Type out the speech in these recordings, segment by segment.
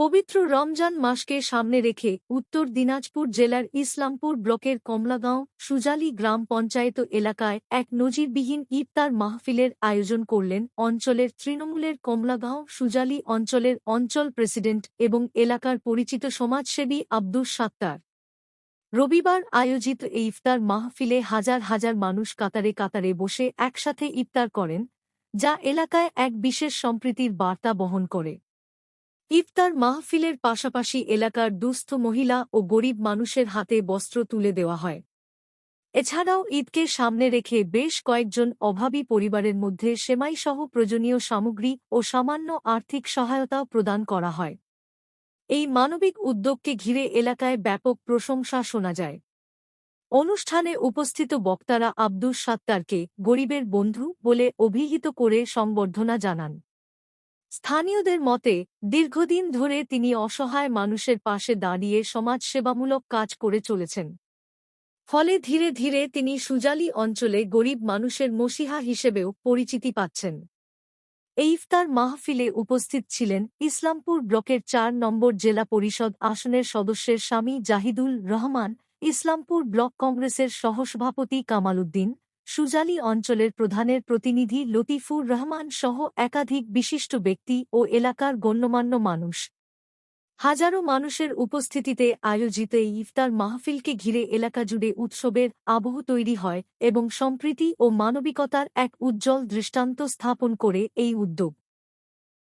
পবিত্র রমজান মাসকে সামনে রেখে উত্তর দিনাজপুর জেলার ইসলামপুর ব্লকের কমলাগাঁও সুজালি গ্রাম পঞ্চায়েত এলাকায় এক নজিরবিহীন ইফতার মাহফিলের আয়োজন করলেন অঞ্চলের তৃণমূলের কমলাগাঁও সুজালি অঞ্চলের অঞ্চল প্রেসিডেন্ট এবং এলাকার পরিচিত সমাজসেবী আব্দুস সাত্তার। রবিবার আয়োজিত এই ইফতার মাহফিলে হাজার হাজার মানুষ কাতারে কাতারে বসে একসাথে ইফতার করেন, যা এলাকায় এক বিশেষ সম্প্রীতির বার্তা বহন করে। ইফতার মাহফিলের পাশাপাশি এলাকার দুস্থ মহিলা ও গরিব মানুষের হাতে বস্ত্র তুলে দেওয়া হয়। এছাড়াও ঈদকে সামনে রেখে বেশ কয়েকজন অভাবী পরিবারের মধ্যে সেমাইসহ প্রয়োজনীয় সামগ্রী ও সামান্য আর্থিক সহায়তাও প্রদান করা হয়। এই মানবিক উদ্যোগকে ঘিরে এলাকায় ব্যাপক প্রশংসা শোনা যায়। অনুষ্ঠানে উপস্থিত বক্তারা আব্দুস সাত্তারকে গরিবের বন্ধু বলে অভিহিত করে সংবর্ধনা জানান। স্থানীয়দের মতে, দীর্ঘদিন ধরে তিনি অসহায় মানুষের পাশে দাঁড়িয়ে সমাজসেবামূলক কাজ করে চলেছেন। ফলে ধীরে ধীরে তিনি সুজালি অঞ্চলে গরিব মানুষের মসিহা হিসেবেও পরিচিতি পাচ্ছেন। এই ইফতার মাহফিলে উপস্থিত ছিলেন ইসলামপুর ব্লকের ৪ নম্বর জেলা পরিষদ আসনের সদস্যের স্বামী জাহিদুল রহমান, ইসলামপুর ব্লক কংগ্রেসের সহসভাপতি কামাল উদ্দিন, সুজালি অঞ্চলের প্রধানের প্রতিনিধি লতিফুর রহমান সহ একাধিক বিশিষ্ট ব্যক্তি ও এলাকার গণ্যমান্য মানুষ। হাজারো মানুষের উপস্থিতিতে আয়োজিত এই ইফতার মাহফিলকে ঘিরে এলাকা জুড়ে উৎসবের আবহ তৈরি হয় এবং সম্প্রীতি ও মানবিকতার এক উজ্জ্বল দৃষ্টান্ত স্থাপন করে এই উদ্যোগ।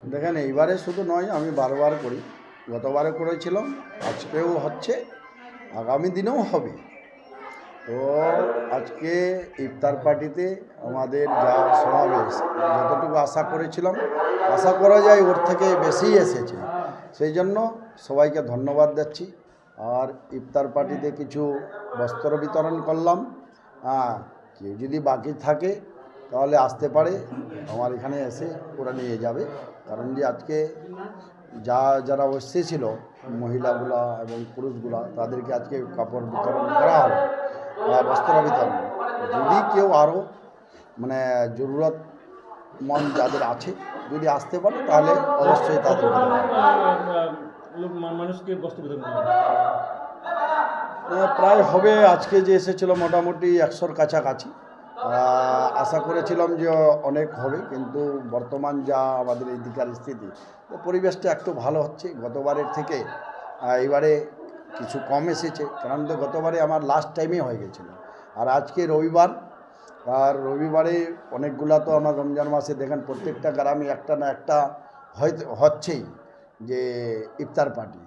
দেখেন, এইবারে শুধু নয়, আমি বারবার করি, গতবারে করেছিলাম, আজকেও হচ্ছে, আগামী দিনেও হবে। তো আজকে ইফতার পার্টিতে আমাদের যা সমাবেশ, যতটুকু আশা করেছিলাম, আশা করা যায় ওর থেকে বেশিই এসেছে। সেই জন্য সবাইকে ধন্যবাদ দিচ্ছি। আর ইফতার পার্টিতে কিছু বস্ত্র বিতরণ করলাম। কেউ যদি বাকি থাকে তাহলে আসতে পারে, আমার এখানে এসে ওরা নিয়ে যাবে। কারণ যে আজকে যারা এসেছিল মহিলাগুলা এবং পুরুষগুলা, তাদেরকে আজকে কাপড় বিতরণ করা হলো, বস্ত্র বিতরণ। যদি কেউ আরও জরুরতমন্দ যাদের আছে যদি আসতে পারে তাহলে অবশ্যই তাদের মানুষকে বস্ত্র বিতরণ প্রায় হবে। আজকে যে এসেছিল মোটামুটি 100-র কাছাকাছি। আশা করেছিলাম যে অনেক হবে, কিন্তু বর্তমান যা আমাদের এই দিকার স্থিতি, পরিবেশটা একটু ভালো হচ্ছে গতবারের থেকে। এবারে কিছু কম এসেছে, কারণ তো গতবারে আমার লাস্ট টাইমে হয়ে গেছিলো। আর আজকে রবিবার, আর রবিবারে অনেকগুলা তো আমার রমজান মাসে দেখেন প্রত্যেকটা গ্রামে একটা না একটা হচ্ছেই যে ইফতার পার্টি।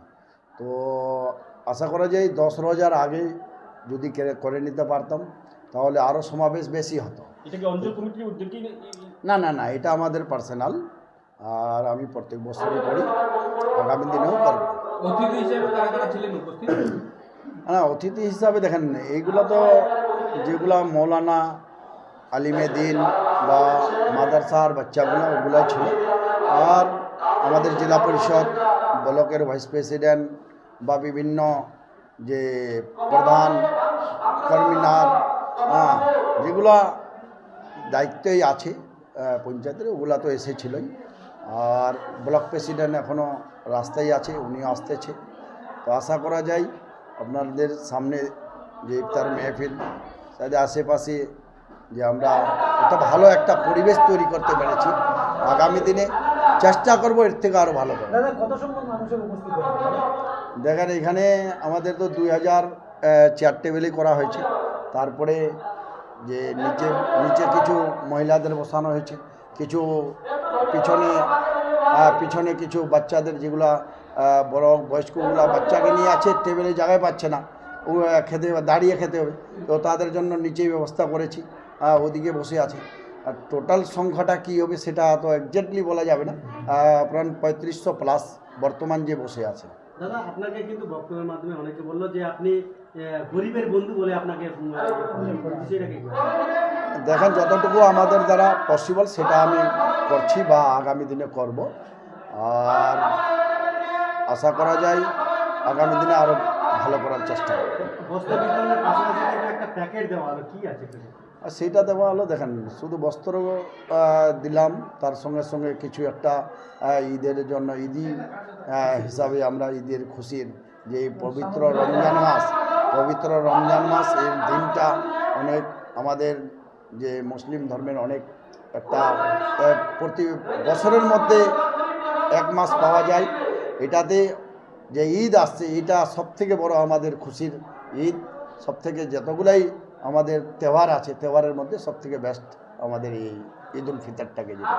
তো আশা করা যায় 10 রোজার আগে যদি করে নিতে পারতাম তাহলে আরও সমাবেশ বেশি হতো। না না না, এটা আমাদের পার্সোনাল, আর আমি প্রত্যেক বছরই করি, আগামী দিনেও করব। অতিথি হিসাবে দেখেন, এইগুলো তো যেগুলা মৌলানা, আলিমে দিন বা মাদ্রাসার বাচ্চাগুলো, ওগুলাই ছিল। আর আমাদের জেলা পরিষদ, ব্লকের ভাইস প্রেসিডেন্ট বা বিভিন্ন যে প্রধান কর্মীনার, যেগুলা দায়িত্বই আছে পঞ্চায়েতের, ওগুলা তো এসেছিলই। আর ব্লক প্রেসিডেন্ট এখনও রাস্তায় আছে, উনিও আসতেছে। তো আশা করা যায় আপনাদের সামনে যে ইফতার মেহফিল, তাদের আশেপাশে যে আমরা একটা ভালো একটা পরিবেশ তৈরি করতে পেরেছি। আগামী দিনে চেষ্টা করব এর থেকে আরও ভালো করে। দেখেন, এখানে আমাদের তো 2000 চেয়ার টেবিলই করা হয়েছে। তারপরে যে নিচে কিছু মহিলাদের বসানো হয়েছে, কিছু পিছনে কিছু বাচ্চাদের, যেগুলা বড় বয়স্কগুলা বাচ্চাকে নিয়ে আছে, টেবিলে জায়গায় পাচ্ছে না, ও খেতে দাঁড়িয়ে খেতে হবে, তো তাদের জন্য নিচেই ব্যবস্থা করেছি, ওদিকে বসে আছে। আর টোটাল সংখ্যাটা কী হবে সেটা তো এক্স্যাক্টলি বলা যাবে না, প্রায় 3500 প্লাস বর্তমান যে বসে আছে। দাদা, আপনাকে কিন্তু বক্তব্যের মাধ্যমে অনেকে বললো যে আপনি গরিবের বন্ধু বলে আপনাকে। দেখেন, যতটুকু আমাদের দ্বারা পসিবল সেটা আমি করছি বা আগামী দিনে করব। আর আশা করা যায় আগামী দিনে আরও ভালো করার চেষ্টা করব। বস্ত্র বিতরণের পাশাপাশি একটা প্যাকেট দেওয়া হলো, কি আছে? আর সেইটা দেওয়া হলো দেখেন শুধু বস্ত্র দিলাম, তার সঙ্গে সঙ্গে কিছু একটা ঈদের জন্য ঈদি হিসাবে আমরা ঈদের খুশির যে এই পবিত্র রমজান মাস এর দিনটা অনেক আমাদের যে মুসলিম ধর্মের অনেক একটা প্রতি বছরের মধ্যে এক মাস পাওয়া যায়, এটাতে যে ঈদ আসছে এটা সবথেকে বড় আমাদের খুশির ঈদ। সবথেকে যতগুলাই আমাদের তেওহার আছে তেওহারের মধ্যে সবথেকে বেস্ট আমাদের এই ঈদ উল ফিতরটাকে যেটা